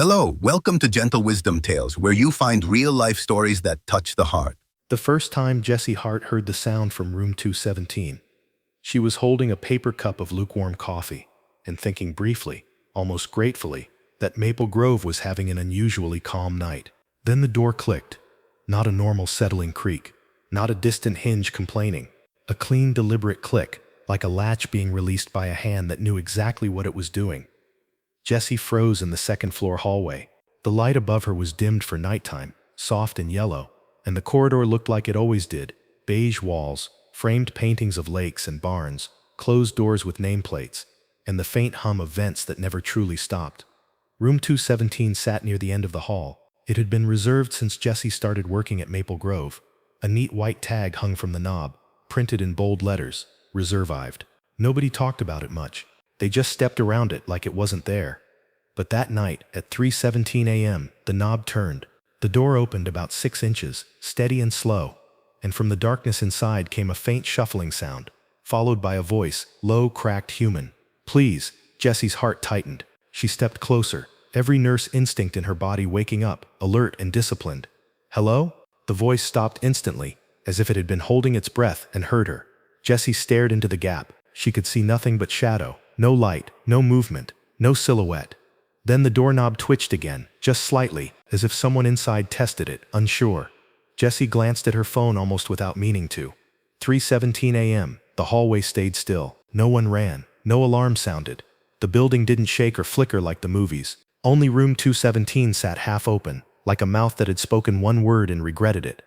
Hello, welcome to Gentle Wisdom Tales, where you find real-life stories that touch the heart. The first time Jessie Hart heard the sound from room 217, she was holding a paper cup of lukewarm coffee and thinking briefly, almost gratefully, that Maple Grove was having an unusually calm night. Then the door clicked. Not a normal settling creak, not a distant hinge complaining. A clean, deliberate click, like a latch being released by a hand that knew exactly what it was doing. Jessie froze in the second-floor hallway. The light above her was dimmed for nighttime, soft and yellow, and the corridor looked like it always did: beige walls, framed paintings of lakes and barns, closed doors with nameplates, and the faint hum of vents that never truly stopped. Room 217 sat near the end of the hall. It had been reserved since Jessie started working at Maple Grove. A neat white tag hung from the knob, printed in bold letters, "Reserved." Nobody talked about it much. They just stepped around it like it wasn't there. But that night, at 3:17 a.m., the knob turned. The door opened about 6 inches, steady and slow, and from the darkness inside came a faint shuffling sound, followed by a voice, low, cracked, human. "Please." Jessie's heart tightened. She stepped closer, every nurse instinct in her body waking up, alert and disciplined. "Hello?" The voice stopped instantly, as if it had been holding its breath and heard her. Jessie stared into the gap. She could see nothing but shadow. No light, no movement, no silhouette. Then the doorknob twitched again, just slightly, as if someone inside tested it, unsure. Jessie glanced at her phone almost without meaning to. 3:17 a.m., the hallway stayed still. No one ran, no alarm sounded. The building didn't shake or flicker like the movies. Only room 217 sat half open, like a mouth that had spoken one word and regretted it.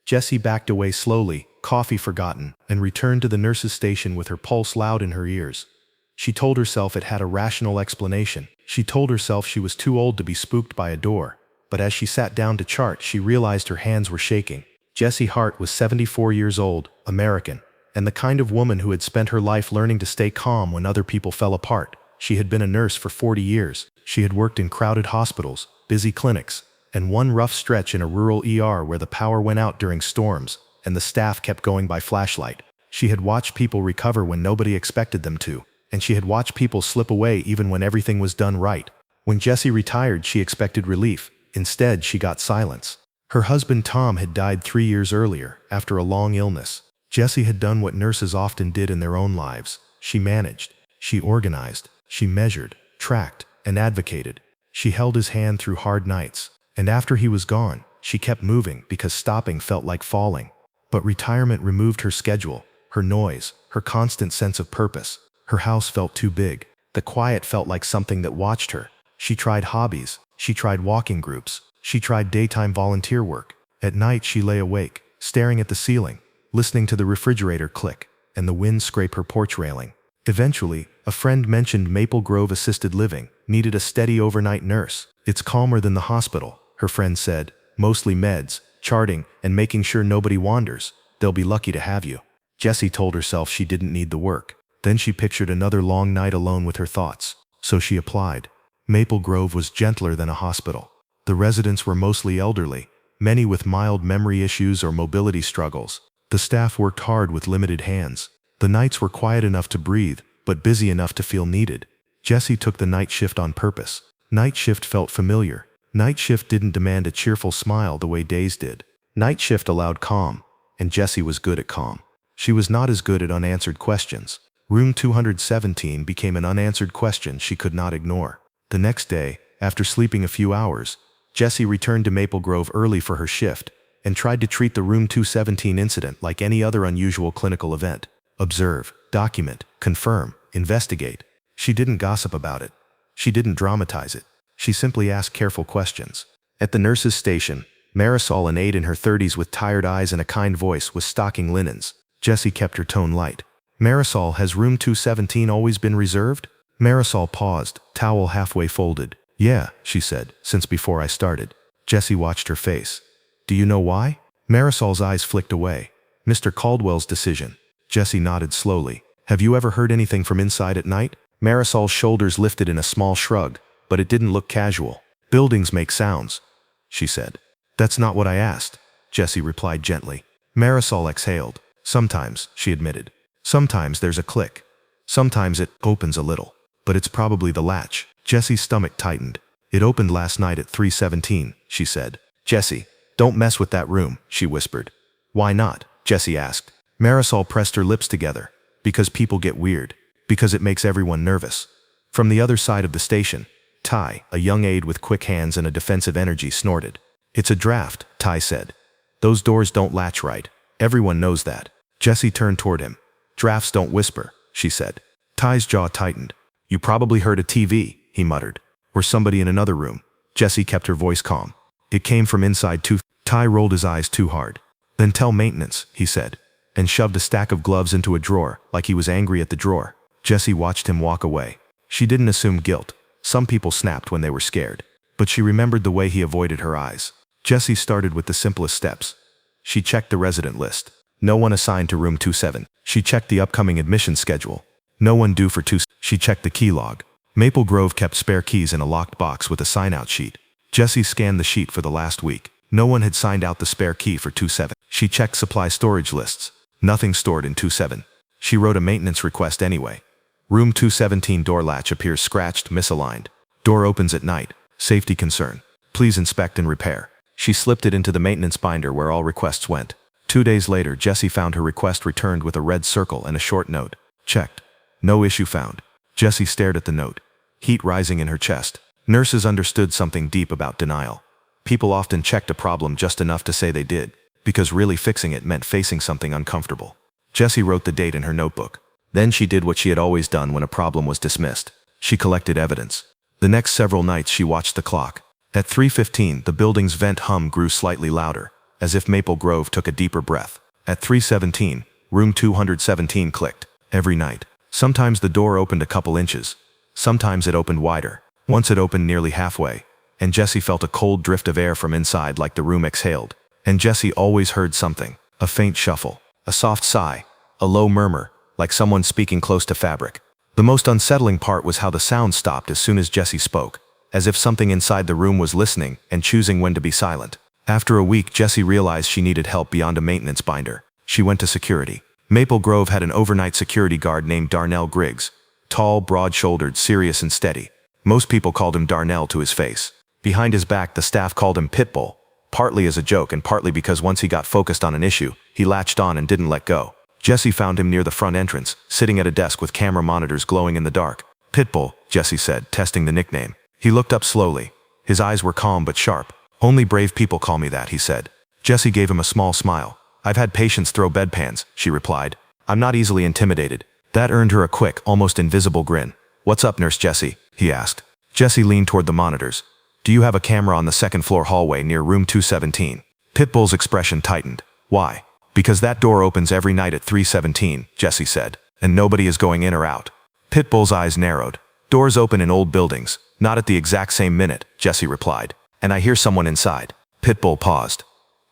Jessie backed away slowly, coffee forgotten, and returned to the nurse's station with her pulse loud in her ears. She told herself it had a rational explanation. She told herself she was too old to be spooked by a door. But as she sat down to chart, she realized her hands were shaking. Jessie Hart was 74 years old, American, and the kind of woman who had spent her life learning to stay calm when other people fell apart. She had been a nurse for 40 years. She had worked in crowded hospitals, busy clinics, and one rough stretch in a rural ER where the power went out during storms, and the staff kept going by flashlight. She had watched people recover when nobody expected them to. And she had watched people slip away even when everything was done right. When Jessie retired, she expected relief. Instead, she got silence. Her husband Tom had died 3 years earlier, after a long illness. Jessie had done what nurses often did in their own lives. She managed. She organized. She measured, tracked, and advocated. She held his hand through hard nights. And after he was gone, she kept moving because stopping felt like falling. But retirement removed her schedule, her noise, her constant sense of purpose. Her house felt too big. The quiet felt like something that watched her. She tried hobbies. She tried walking groups. She tried daytime volunteer work. At night she lay awake, staring at the ceiling, listening to the refrigerator click and the wind scrape her porch railing. Eventually, a friend mentioned Maple Grove Assisted Living, needed a steady overnight nurse. "It's calmer than the hospital," her friend said. "Mostly meds, charting, and making sure nobody wanders. They'll be lucky to have you." Jessie told herself she didn't need the work. Then she pictured another long night alone with her thoughts. So she applied. Maple Grove was gentler than a hospital. The residents were mostly elderly, many with mild memory issues or mobility struggles. The staff worked hard with limited hands. The nights were quiet enough to breathe, but busy enough to feel needed. Jessie took the night shift on purpose. Night shift felt familiar. Night shift didn't demand a cheerful smile the way days did. Night shift allowed calm, and Jessie was good at calm. She was not as good at unanswered questions. Room 217 became an unanswered question she could not ignore. The next day, after sleeping a few hours, Jessie returned to Maple Grove early for her shift and tried to treat the Room 217 incident like any other unusual clinical event. Observe, document, confirm, investigate. She didn't gossip about it. She didn't dramatize it. She simply asked careful questions. At the nurse's station, Marisol, an aide in her 30s with tired eyes and a kind voice, was stocking linens. Jessie kept her tone light. "Marisol, has room 217 always been reserved?" Marisol paused, towel halfway folded. "Yeah," she said, "since before I started." Jessie watched her face. "Do you know why?" Marisol's eyes flicked away. "Mr. Caldwell's decision." Jessie nodded slowly. "Have you ever heard anything from inside at night?" Marisol's shoulders lifted in a small shrug, but it didn't look casual. "Buildings make sounds," she said. "That's not what I asked," Jessie replied gently. Marisol exhaled. "Sometimes," she admitted. "Sometimes there's a click. Sometimes it opens a little. But it's probably the latch." Jessie's stomach tightened. It opened last night at 3:17, she said. Jessie, don't mess with that room, she whispered. Why not? Jessie asked. Marisol pressed her lips together. Because people get weird. Because it makes everyone nervous. From the other side of the station, Ty, a young aide with quick hands and a defensive energy, snorted. It's a draft, Ty said. Those doors don't latch right. Everyone knows that. Jessie turned toward him. Drafts don't whisper, she said. Ty's jaw tightened. You probably heard a TV, he muttered. Or somebody in another room. Jessie kept her voice calm. It came from inside too. Ty rolled his eyes too hard. Then tell maintenance, he said, and shoved a stack of gloves into a drawer, like he was angry at the drawer. Jessie watched him walk away. She didn't assume guilt. Some people snapped when they were scared. But she remembered the way he avoided her eyes. Jessie started with the simplest steps. She checked the resident list. No one assigned to room 27. She checked the upcoming admission schedule. No one due for 2. She checked the key log. Maple Grove kept spare keys in a locked box with a sign-out sheet. Jessie scanned the sheet for the last week. No one had signed out the spare key for 27. She checked supply storage lists. Nothing stored in 27. She wrote a maintenance request anyway. Room 217 door latch appears scratched, misaligned. Door opens at night. Safety concern. Please inspect and repair. She slipped it into the maintenance binder where all requests went. 2 days later, Jessie found her request returned with a red circle and a short note. Checked. No issue found. Jessie stared at the note. Heat rising in her chest. Nurses understood something deep about denial. People often checked a problem just enough to say they did, because really fixing it meant facing something uncomfortable. Jessie wrote the date in her notebook. Then she did what she had always done when a problem was dismissed. She collected evidence. The next several nights she watched the clock. At 3:15, the building's vent hum grew slightly louder, as if Maple Grove took a deeper breath. At 3:17, room 217 clicked. Every night. Sometimes the door opened a couple inches. Sometimes it opened wider. Once it opened nearly halfway, and Jessie felt a cold drift of air from inside like the room exhaled. And Jessie always heard something. A faint shuffle. A soft sigh. A low murmur, like someone speaking close to fabric. The most unsettling part was how the sound stopped as soon as Jessie spoke, as if something inside the room was listening and choosing when to be silent. After a week, Jessie realized she needed help beyond a maintenance binder. She went to security. Maple Grove had an overnight security guard named Darnell Griggs. Tall, broad-shouldered, serious and steady. Most people called him Darnell to his face. Behind his back, the staff called him Pitbull, partly as a joke and partly because once he got focused on an issue, he latched on and didn't let go. Jessie found him near the front entrance, sitting at a desk with camera monitors glowing in the dark. Pitbull, Jessie said, testing the nickname. He looked up slowly. His eyes were calm but sharp. Only brave people call me that, he said. Jessie gave him a small smile. I've had patients throw bedpans, she replied. I'm not easily intimidated. That earned her a quick, almost invisible grin. What's up, Nurse Jessie? He asked. Jessie leaned toward the monitors. Do you have a camera on the second-floor hallway near room 217? Pitbull's expression tightened. Why? Because that door opens every night at 3:17, Jessie said, and nobody is going in or out. Pitbull's eyes narrowed. Doors open in old buildings, not at the exact same minute, Jessie replied. And I hear someone inside. Pitbull paused.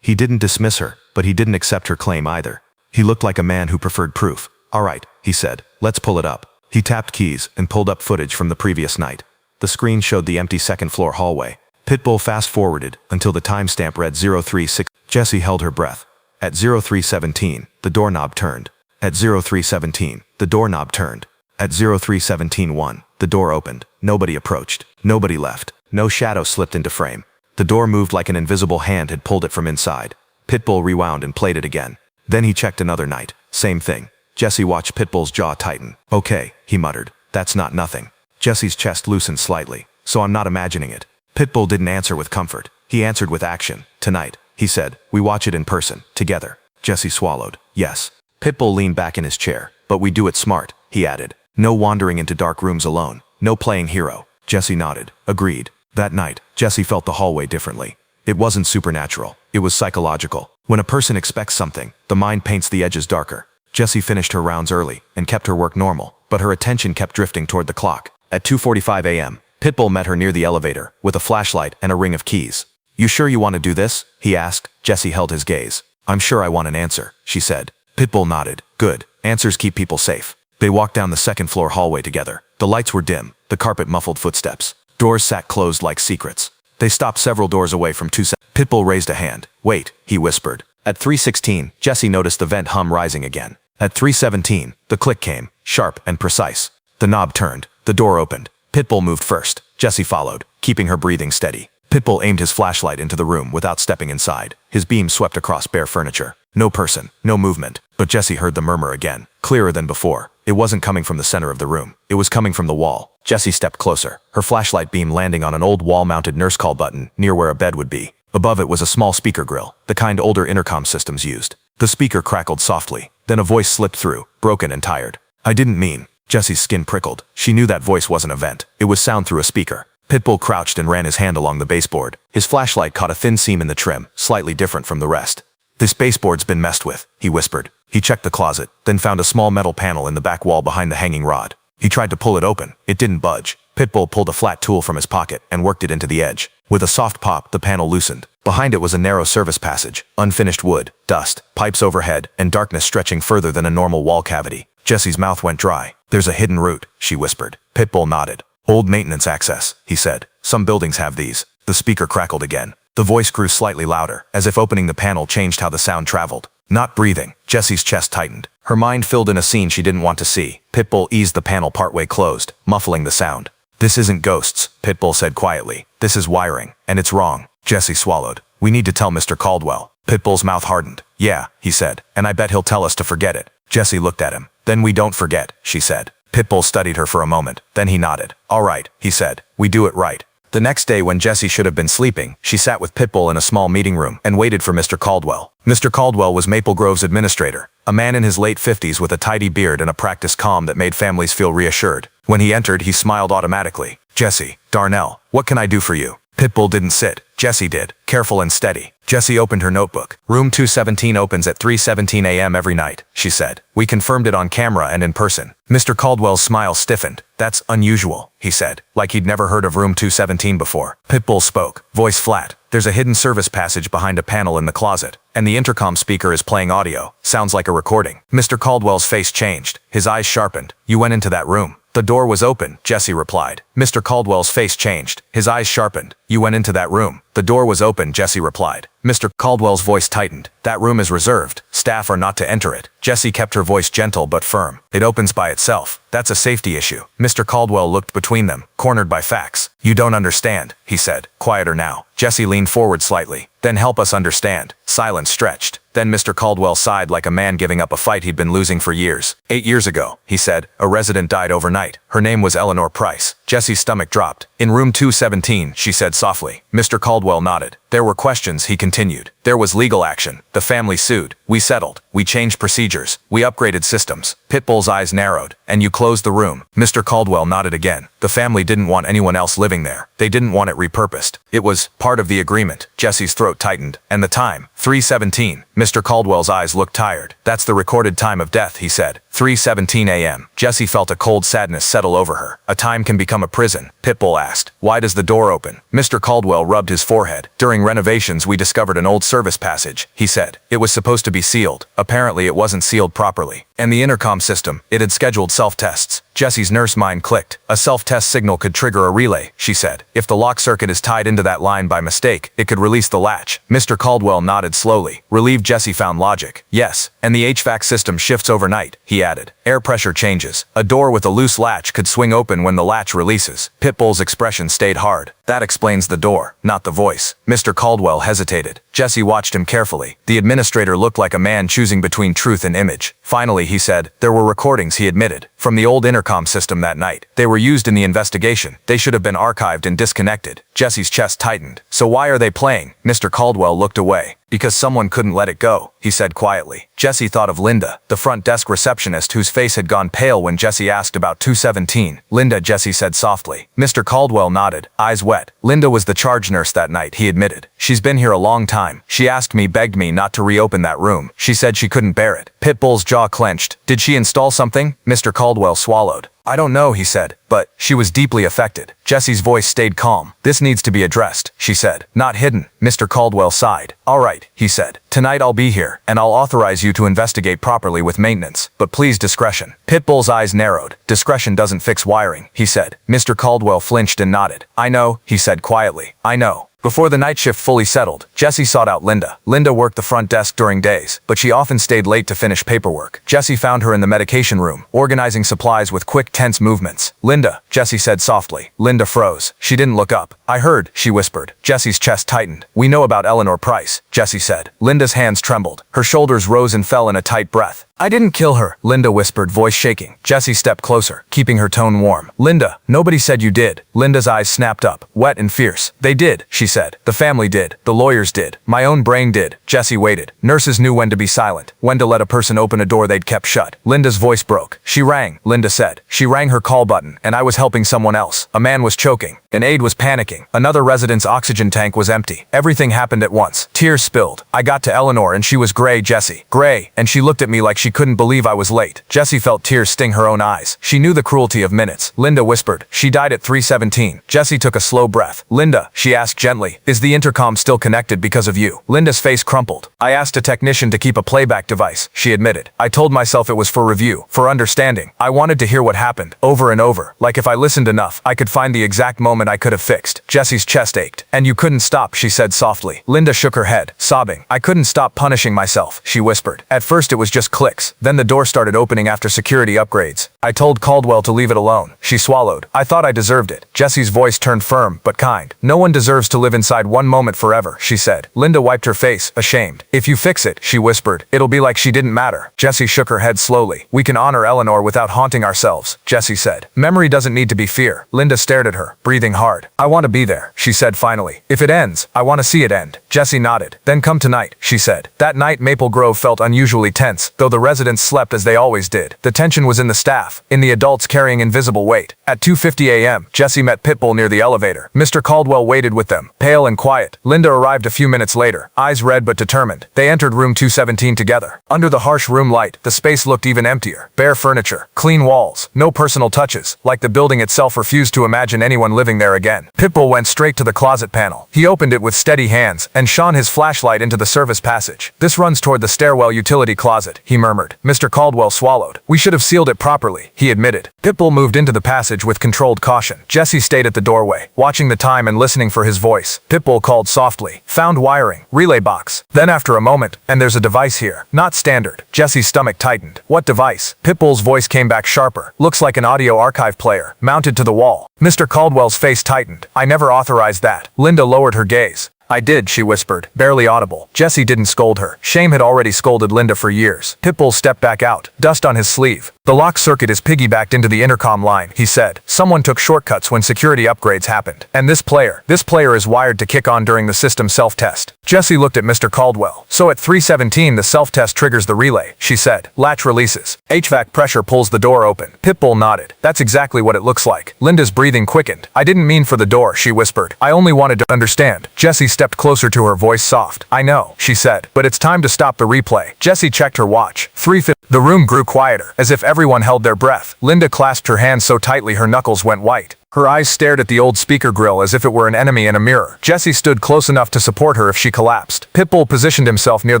He didn't dismiss her, but he didn't accept her claim either. He looked like a man who preferred proof. All right, he said, let's pull it up. He tapped keys and pulled up footage from the previous night. The screen showed the empty second-floor hallway. Pitbull fast-forwarded until the timestamp read 036. Jessie held her breath. At 03:17, the doorknob turned. At 03:17, the doorknob turned. At 03:17:1, the door opened. Nobody approached. Nobody left. No shadow slipped into frame. The door moved like an invisible hand had pulled it from inside. Pitbull rewound and played it again. Then he checked another night. Same thing. Jessie watched Pitbull's jaw tighten. Okay, he muttered. That's not nothing. Jessie's chest loosened slightly. So I'm not imagining it. Pitbull didn't answer with comfort. He answered with action. Tonight, he said, we watch it in person, together. Jessie swallowed. Yes. Pitbull leaned back in his chair. But we do it smart, he added. No wandering into dark rooms alone. No playing hero. Jessie nodded. Agreed. That night, Jessie felt the hallway differently. It wasn't supernatural. It was psychological. When a person expects something, the mind paints the edges darker. Jessie finished her rounds early and kept her work normal, but her attention kept drifting toward the clock. At 2:45 a.m., Pitbull met her near the elevator, with a flashlight and a ring of keys. You sure you want to do this? He asked. Jessie held his gaze. I'm sure I want an answer, she said. Pitbull nodded. Good. Answers keep people safe. They walked down the second-floor hallway together. The lights were dim. The carpet muffled footsteps. Doors sat closed like secrets. They stopped several doors away from Pitbull raised a hand. Wait, he whispered. At 3:16, Jessie noticed the vent hum rising again. At 3:17, the click came, sharp and precise. The knob turned. The door opened. Pitbull moved first. Jessie followed, keeping her breathing steady. Pitbull aimed his flashlight into the room without stepping inside. His beam swept across bare furniture. No person, no movement. But Jessie heard the murmur again, clearer than before. It wasn't coming from the center of the room. It was coming from the wall. Jessie stepped closer, her flashlight beam landing on an old wall-mounted nurse call button near where a bed would be. Above it was a small speaker grill, the kind older intercom systems used. The speaker crackled softly. Then a voice slipped through, broken and tired. "I didn't mean." Jessie's skin prickled. She knew that voice wasn't a vent. It was sound through a speaker. Pitbull crouched and ran his hand along the baseboard. His flashlight caught a thin seam in the trim, slightly different from the rest. "This baseboard's been messed with," he whispered. He checked the closet, then found a small metal panel in the back wall behind the hanging rod. He tried to pull it open. It didn't budge. Pitbull pulled a flat tool from his pocket and worked it into the edge. With a soft pop, the panel loosened. Behind it was a narrow service passage, unfinished wood, dust, pipes overhead, and darkness stretching further than a normal wall cavity. Jessie's mouth went dry. "There's a hidden route," she whispered. Pitbull nodded. "Old maintenance access," he said. "Some buildings have these." The speaker crackled again. The voice grew slightly louder, as if opening the panel changed how the sound traveled. Not breathing, Jessie's chest tightened. Her mind filled in a scene she didn't want to see. Pitbull eased the panel partway closed, muffling the sound. "This isn't ghosts," Pitbull said quietly. "This is wiring, and it's wrong." Jessie swallowed. "We need to tell Mr. Caldwell." Pitbull's mouth hardened. "Yeah," he said, "and I bet he'll tell us to forget it." Jessie looked at him. "Then we don't forget," she said. Pitbull studied her for a moment. Then he nodded. "All right," he said. "We do it right." The next day, when Jessie should have been sleeping, she sat with Pitbull in a small meeting room and waited for Mr. Caldwell. Mr. Caldwell was Maple Grove's administrator, a man in his late 50s with a tidy beard and a practiced calm that made families feel reassured. When he entered, he smiled automatically. "Jessie, Darnell, what can I do for you?" Pitbull didn't sit. Jessie did, careful and steady. Jessie opened her notebook. "Room 217 opens at 3:17 a.m. every night," she said. "We confirmed it on camera and in person." Mr. Caldwell's smile stiffened. "That's unusual," he said, like he'd never heard of room 217 before. Pitbull spoke, voice flat. "There's a hidden service passage behind a panel in the closet, and the intercom speaker is playing audio. Sounds like a recording." Mr. Caldwell's face changed. His eyes sharpened. "You went into that room?" "The door was open," Jessie replied. Mr. Caldwell's face changed. His eyes sharpened. "You went into that room?" "The door was open," Jessie replied. Mr. Caldwell's voice tightened. "That room is reserved. Staff are not to enter it." Jessie kept her voice gentle but firm. "It opens by itself. That's a safety issue." Mr. Caldwell looked between them, cornered by facts. "You don't understand," he said, quieter now. Jessie leaned forward slightly. "Then help us understand." Silence stretched. Then Mr. Caldwell sighed like a man giving up a fight he'd been losing for years. 8 years ago," he said, "a resident died overnight. Her name was Eleanor Price." Jessie's stomach dropped. "In room 217, she said softly. Mr. Caldwell nodded. "There were questions," he continued. "There was legal action. The family sued. We settled. We changed procedures. We upgraded systems." Pitbull's eyes narrowed. "And you closed the room?" Mr. Caldwell nodded again. "The family didn't want anyone else living there. They didn't want it repurposed. It was part of the agreement." Jessie's throat tightened. "And the time?" 3:17. Mr. Caldwell's eyes looked tired. "That's the recorded time of death," he said. 3:17 a.m. Jessie felt a cold sadness settle over her. "A time can become a prison?" Pitbull asked. "Why does the door open?" Mr. Caldwell rubbed his forehead. "During renovations, we discovered an old service passage," he said. "It was supposed to be sealed. Apparently, it wasn't sealed properly. And the intercom system, it had scheduled self-tests." Jessie's nurse mind clicked. "A self-test signal could trigger a relay," she said. "If the lock circuit is tied into that line by mistake, it could release the latch." Mr. Caldwell nodded slowly. Relieved, Jessie found logic. "Yes, and the HVAC system shifts overnight," he added. "Air pressure changes. A door with a loose latch could swing open when the latch releases." Pitbull's expression stayed hard. "That explains the door, not the voice." Mr. Caldwell hesitated. Jessie watched him carefully. The administrator looked like a man choosing between truth and image. Finally, he said, "There were recordings," he admitted, "from the old intercom system that night. They were used in the investigation. They should have been archived and disconnected." Jessie's chest tightened. "So why are they playing?" Mr. Caldwell looked away. "Because someone couldn't let it go," he said quietly. Jessie thought of Linda, the front desk receptionist whose face had gone pale when Jessie asked about 217. "Linda," Jessie said softly. Mr. Caldwell nodded, eyes wet. "Linda was the charge nurse that night," he admitted. "She's been here a long time. She asked me, begged me not to reopen that room. She said she couldn't bear it." Pitbull's jaw clenched. "Did she install something?" Mr. Caldwell swallowed. "I don't know," he said, "but she was deeply affected." Jessie's voice stayed calm. "This needs to be addressed," she said. "Not hidden." Mr. Caldwell sighed. "All right," he said. "Tonight I'll be here, and I'll authorize you to investigate properly with maintenance. But please, discretion." Pitbull's eyes narrowed. "Discretion doesn't fix wiring," he said. Mr. Caldwell flinched and nodded. "I know," he said quietly. "I know." Before the night shift fully settled, Jessie sought out Linda. Linda worked the front desk during days, but she often stayed late to finish paperwork. Jessie found her in the medication room, organizing supplies with quick, tense movements. "Linda," Jessie said softly. Linda froze. She didn't look up. "I heard," she whispered. Jessie's chest tightened. "We know about Eleanor Price," Jessie said. Linda's hands trembled. Her shoulders rose and fell in a tight breath. "I didn't kill her," Linda whispered, voice shaking. Jessie stepped closer, keeping her tone warm. "Linda, nobody said you did." Linda's eyes snapped up, wet and fierce. "They did," she said. "The family did. The lawyers did. My own brain did." Jessie waited. Nurses knew when to be silent, when to let a person open a door they'd kept shut. Linda's voice broke. "She rang," Linda said. "She rang her call button, and I was helping someone else. A man was choking. An aide was panicking. Another resident's oxygen tank was empty. Everything happened at once. Tears spilled. I got to Eleanor and she was gray, Jessie. Gray, and she looked at me like she couldn't believe I was late." Jessie felt tears sting her own eyes. She knew the cruelty of minutes. Linda whispered, "She died at 3:17. Jessie took a slow breath. "Linda," she asked gently, "is the intercom still connected because of you?" Linda's face crumpled. "I asked a technician to keep a playback device," she admitted. "I told myself it was for review, for understanding. I wanted to hear what happened, over and over. Like if I listened enough, I could find the exact moment I could have fixed." Jessie's chest ached. "And you couldn't stop," she said softly. Linda shook her head, sobbing. "I couldn't stop punishing myself," she whispered. "At first it was just clicks. Then the door started opening after security upgrades. I told Caldwell to leave it alone." She swallowed. "I thought I deserved it." Jessie's voice turned firm, but kind. "No one deserves to live inside one moment forever," she said. Linda wiped her face, ashamed. "If you fix it," she whispered, "it'll be like she didn't matter." Jessie shook her head slowly. "We can honor Eleanor without haunting ourselves," Jessie said. "Memory doesn't need to be fear." Linda stared at her, breathing hard. "I want to be there," she said finally. "If it ends, I want to see it end." Jessie nodded. "Then come tonight," she said. That night Maple Grove felt unusually tense, though the residents slept as they always did. The tension was in the staff, in the adults carrying invisible weight. At 2:50 a.m., Jessie met Pitbull near the elevator. Mr. Caldwell waited with them, pale and quiet. Linda arrived a few minutes later, eyes red but determined. They entered room 217 together. Under the harsh room light, the space looked even emptier. Bare furniture, clean walls, no personal touches, like the building itself refused to imagine anyone living there again. Pitbull went straight to the closet panel. He opened it with steady hands and shone his flashlight into the service passage. "This runs toward the stairwell utility closet," he murmured. Mr. Caldwell swallowed. "We should have sealed it properly," he admitted. Pitbull moved into the passage with controlled caution. Jessie stayed at the doorway, watching the time and listening for his voice. Pitbull called softly. "Found wiring. Relay box." Then after a moment, "And there's a device here. Not standard." Jessie's stomach tightened. "What device?" Pitbull's voice came back sharper. "Looks like an audio archive player, mounted to the wall." Mr. Caldwell's face tightened. "I never authorized that." Linda lowered her gaze. "I did," she whispered, barely audible. Jessie didn't scold her. Shame had already scolded Linda for years. Pitbull stepped back out, dust on his sleeve. "The lock circuit is piggybacked into the intercom line," he said. "Someone took shortcuts when security upgrades happened. And this player is wired to kick on during the system self-test." Jessie looked at Mr. Caldwell. "So at 3:17 the self-test triggers the relay," she said. "Latch releases. HVAC pressure pulls the door open." Pitbull nodded. "That's exactly what it looks like." Linda's breathing quickened. "I didn't mean for the door," she whispered. "I only wanted to understand." Jessie stepped closer to her, voice soft. "I know," she said, "but it's time to stop the replay." Jessie checked her watch. 3:50. The room grew quieter, as if everyone held their breath. Linda clasped her hands so tightly her knuckles went white. Her eyes stared at the old speaker grill as if it were an enemy in a mirror. Jessie stood close enough to support her if she collapsed. Pitbull positioned himself near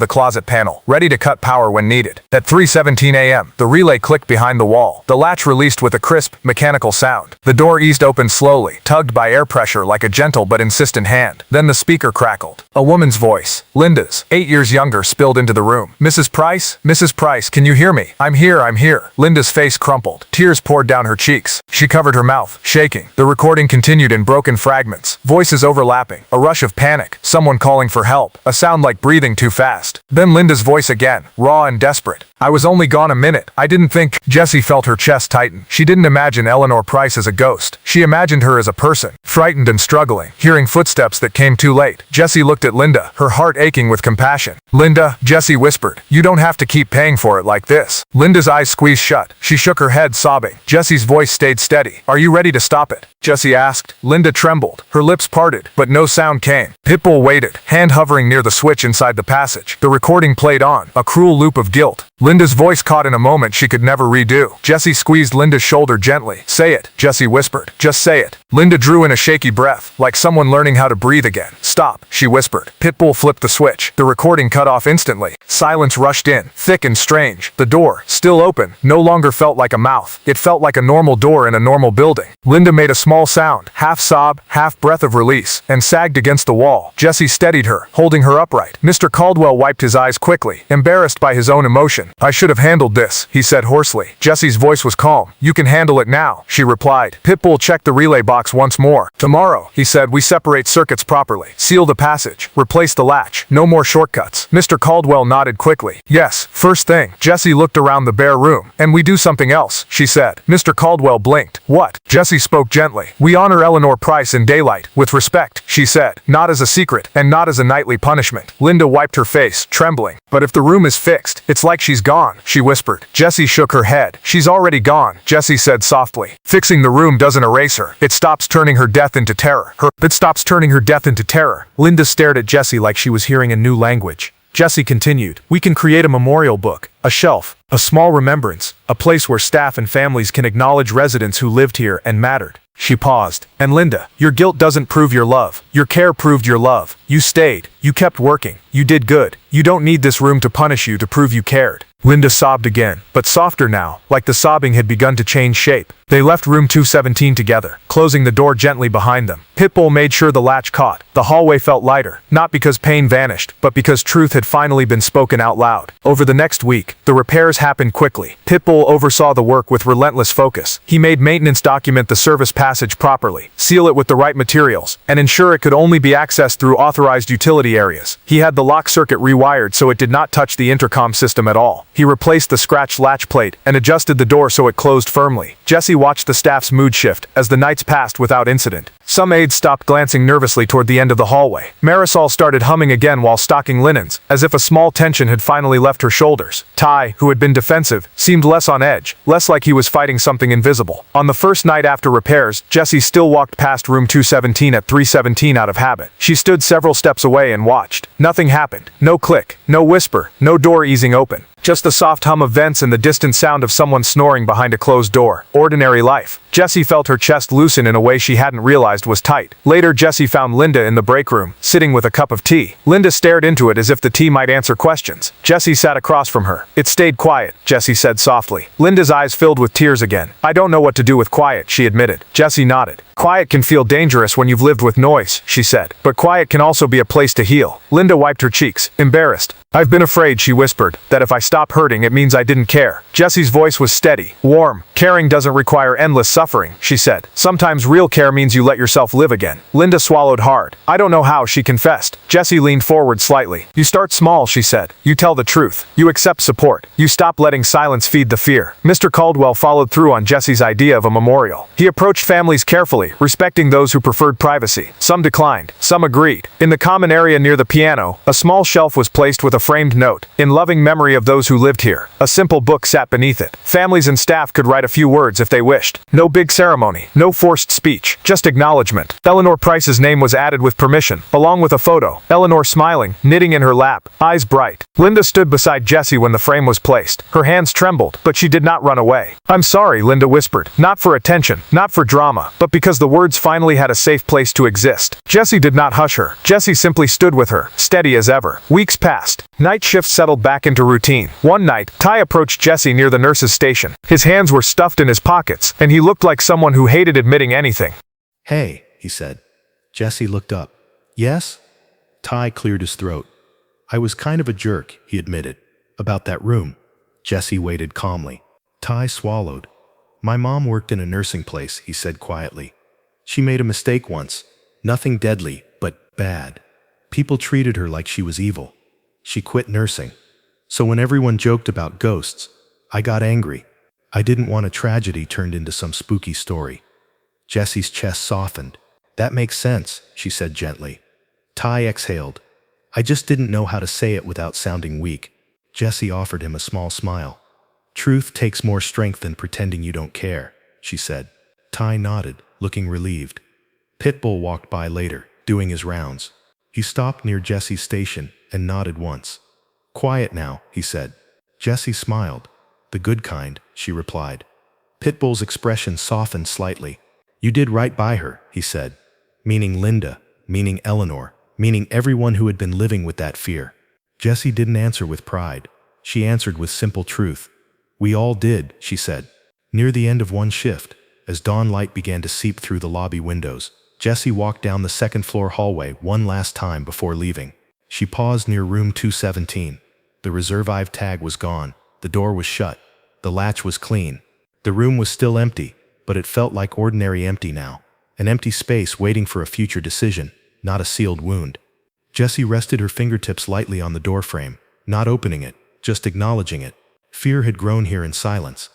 the closet panel, ready to cut power when needed. At 3:17 a.m., the relay clicked behind the wall. The latch released with a crisp, mechanical sound. The door eased open slowly, tugged by air pressure like a gentle but insistent hand. Then the speaker crackled. A woman's voice, Linda's, 8 years younger, spilled into the room. "Mrs. Price? Mrs. Price, can you hear me? I'm here, I'm here." Linda's face crumpled. Tears poured down her cheeks. She covered her mouth, shaking. The recording continued in broken fragments, voices overlapping, a rush of panic, someone calling for help, a sound like breathing too fast. Then Linda's voice again, raw and desperate. "I was only gone a minute. I didn't think." Jessie felt her chest tighten. She didn't imagine Eleanor Price as a ghost. She imagined her as a person, frightened and struggling, hearing footsteps that came too late. Jessie looked at Linda, her heart aching with compassion. "Linda," Jessie whispered, "you don't have to keep paying for it like this." Linda's eyes squeezed shut. She shook her head, sobbing. Jessie's voice stayed steady. "Are you ready to stop it?" Jessie asked. Linda trembled. Her lips parted, but no sound came. Pitbull waited, hand hovering near the switch inside the passage. The recording played on, a cruel loop of guilt. Linda's voice caught in a moment she could never redo. Jessie squeezed Linda's shoulder gently. "Say it," Jessie whispered. "Just say it." Linda drew in a shaky breath, like someone learning how to breathe again. "Stop," she whispered. Pitbull flipped the switch. The recording cut off instantly. Silence rushed in, thick and strange. The door, still open, no longer felt like a mouth. It felt like a normal door in a normal building. Linda made made a small sound, half sob, half breath of release, and sagged against the wall. Jessie steadied her, holding her upright. Mr. Caldwell wiped his eyes quickly, embarrassed by his own emotion. "I should have handled this," he said hoarsely. Jessie's voice was calm. "You can handle it now," she replied. Pitbull checked the relay box once more. "Tomorrow," he said, "we separate circuits properly. Seal the passage. Replace the latch. No more shortcuts." Mr. Caldwell nodded quickly. "Yes, first thing." Jessie looked around the bare room. "And we do something else," she said. Mr. Caldwell blinked. "What?" Jessie spoke gently. "We honor Eleanor Price in daylight, with respect," she said. "Not as a secret, and not as a nightly punishment." Linda wiped her face, trembling. "But if the room is fixed, it's like she's gone," she whispered. Jessie shook her head. "She's already gone," Jessie said softly. "Fixing the room doesn't erase her. It stops turning her death into terror. It stops turning her death into terror." Linda stared at Jessie like she was hearing a new language. Jessie continued, "We can create a memorial book, a shelf, a small remembrance, a place where staff and families can acknowledge residents who lived here and mattered." She paused. "And Linda, your guilt doesn't prove your love. Your care proved your love. You stayed. You kept working. You did good. You don't need this room to punish you to prove you cared." Linda sobbed again, but softer now, like the sobbing had begun to change shape. They left room 217 together, closing the door gently behind them. Pitbull made sure the latch caught. The hallway felt lighter, not because pain vanished, but because truth had finally been spoken out loud. Over the next week, the repairs happened quickly. Pitbull oversaw the work with relentless focus. He made maintenance document the service passage properly, seal it with the right materials, and ensure it could only be accessed through authorized utility areas. He had the lock circuit rewired so it did not touch the intercom system at all. He replaced the scratched latch plate and adjusted the door so it closed firmly. Jessie watched the staff's mood shift as the nights passed without incident. Some aides stopped glancing nervously toward the end of the hallway. Marisol started humming again while stocking linens, as if a small tension had finally left her shoulders. Ty, who had been defensive, seemed less on edge, less like he was fighting something invisible. On the first night after repairs, Jessie still walked past room 217 at 317 out of habit. She stood several steps away and watched. Nothing happened. No click, no whisper, no door easing open. Just the soft hum of vents and the distant sound of someone snoring behind a closed door. Ordinary life. Jessie felt her chest loosen in a way she hadn't realized was tight. Later, Jessie found Linda in the break room, sitting with a cup of tea. Linda stared into it as if the tea might answer questions. Jessie sat across from her. "It stayed quiet," Jessie said softly. Linda's eyes filled with tears again. "I don't know what to do with quiet," she admitted. Jessie nodded. "Quiet can feel dangerous when you've lived with noise," she said. "But quiet can also be a place to heal." Linda wiped her cheeks, embarrassed. "I've been afraid," she whispered, "that if I stop hurting it means I didn't care." Jessie's voice was steady, warm. "Caring doesn't require endless suffering," she said. "Sometimes real care means you let yourself live again." Linda swallowed hard. "I don't know how," she confessed. Jessie leaned forward slightly. "You start small," she said. "You tell the truth. You accept support. You stop letting silence feed the fear." Mr. Caldwell followed through on Jessie's idea of a memorial. He approached families carefully, respecting those who preferred privacy. Some declined. Some agreed. In the common area near the piano, a small shelf was placed with a framed note, "In loving memory of those who lived here." A simple book sat beneath it. Families and staff could write a few words if they wished. No big ceremony, no forced speech, just acknowledgement. Eleanor Price's name was added with permission, along with a photo. Eleanor smiling, knitting in her lap, eyes bright. Linda stood beside Jessie when the frame was placed. Her hands trembled, but she did not run away. "I'm sorry," Linda whispered. Not for attention, not for drama, but because the words finally had a safe place to exist. Jessie did not hush her. Jessie simply stood with her, steady as ever. Weeks passed. Night shift settled back into routine. One night, Ty approached Jessie near the nurse's station. His hands were stuffed in his pockets, and he looked like someone who hated admitting anything. "Hey," he said. Jessie looked up. "Yes?" Ty cleared his throat. "I was kind of a jerk," he admitted. "About that room." Jessie waited calmly. Ty swallowed. "My mom worked in a nursing place," he said quietly. "She made a mistake once. Nothing deadly, but bad. People treated her like she was evil. She quit nursing. So when everyone joked about ghosts, I got angry. I didn't want a tragedy turned into some spooky story." Jessie's chest softened. "That makes sense," she said gently. Ty exhaled. "I just didn't know how to say it without sounding weak." Jessie offered him a small smile. "Truth takes more strength than pretending you don't care," she said. Ty nodded, looking relieved. Pitbull walked by later, doing his rounds. He stopped near Jessie's station and nodded once. "Quiet now," he said. Jessie smiled. "The good kind," she replied. Pitbull's expression softened slightly. "You did right by her," he said. "Meaning Linda, meaning Eleanor, meaning everyone who had been living with that fear." Jessie didn't answer with pride. She answered with simple truth. "We all did," she said. Near the end of one shift, As dawn light began to seep through the lobby windows, Jessie walked down the second-floor hallway one last time before leaving. She paused near room 217. The reserve tag was gone. The door was shut. The latch was clean. The room was still empty, but it felt like ordinary empty now. An empty space waiting for a future decision, not a sealed wound. Jessie rested her fingertips lightly on the doorframe, not opening it, just acknowledging it. Fear had grown here in silence.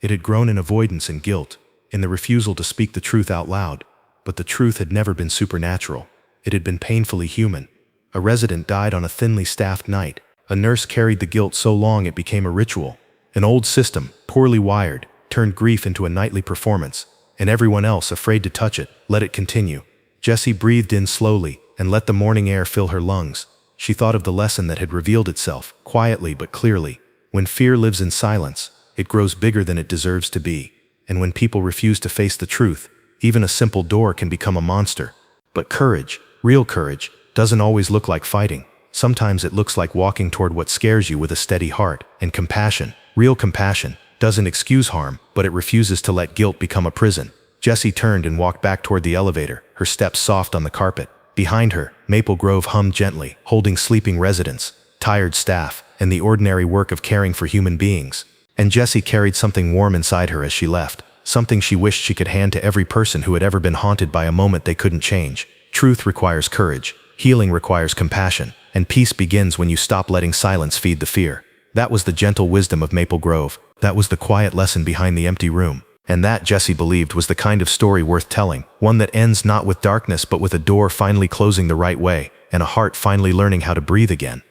It had grown in avoidance and guilt, in the refusal to speak the truth out loud. But the truth had never been supernatural. It had been painfully human. A resident died on a thinly staffed night. A nurse carried the guilt so long it became a ritual. An old system, poorly wired, turned grief into a nightly performance, and everyone else, afraid to touch it, let it continue. Jessie breathed in slowly and let the morning air fill her lungs. She thought of the lesson that had revealed itself, quietly but clearly. When fear lives in silence, it grows bigger than it deserves to be. And when people refuse to face the truth, even a simple door can become a monster. But courage, real courage, doesn't always look like fighting. Sometimes it looks like walking toward what scares you with a steady heart. And compassion, real compassion, doesn't excuse harm, but it refuses to let guilt become a prison. Jessie turned and walked back toward the elevator, her steps soft on the carpet. Behind her, Maple Grove hummed gently, holding sleeping residents, tired staff, and the ordinary work of caring for human beings. And Jessie carried something warm inside her as she left, something she wished she could hand to every person who had ever been haunted by a moment they couldn't change. Truth requires courage, healing requires compassion, and peace begins when you stop letting silence feed the fear. That was the gentle wisdom of Maple Grove. That was the quiet lesson behind the empty room. And that, Jessie believed, was the kind of story worth telling, one that ends not with darkness but with a door finally closing the right way, and a heart finally learning how to breathe again.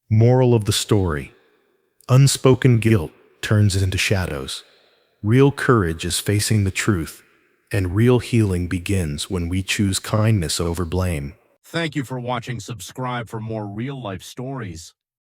Moral of the story: unspoken guilt turns into shadows. Real courage is facing the truth, and real healing begins when we choose kindness over blame. Thank you for watching. Subscribe for more real-life stories.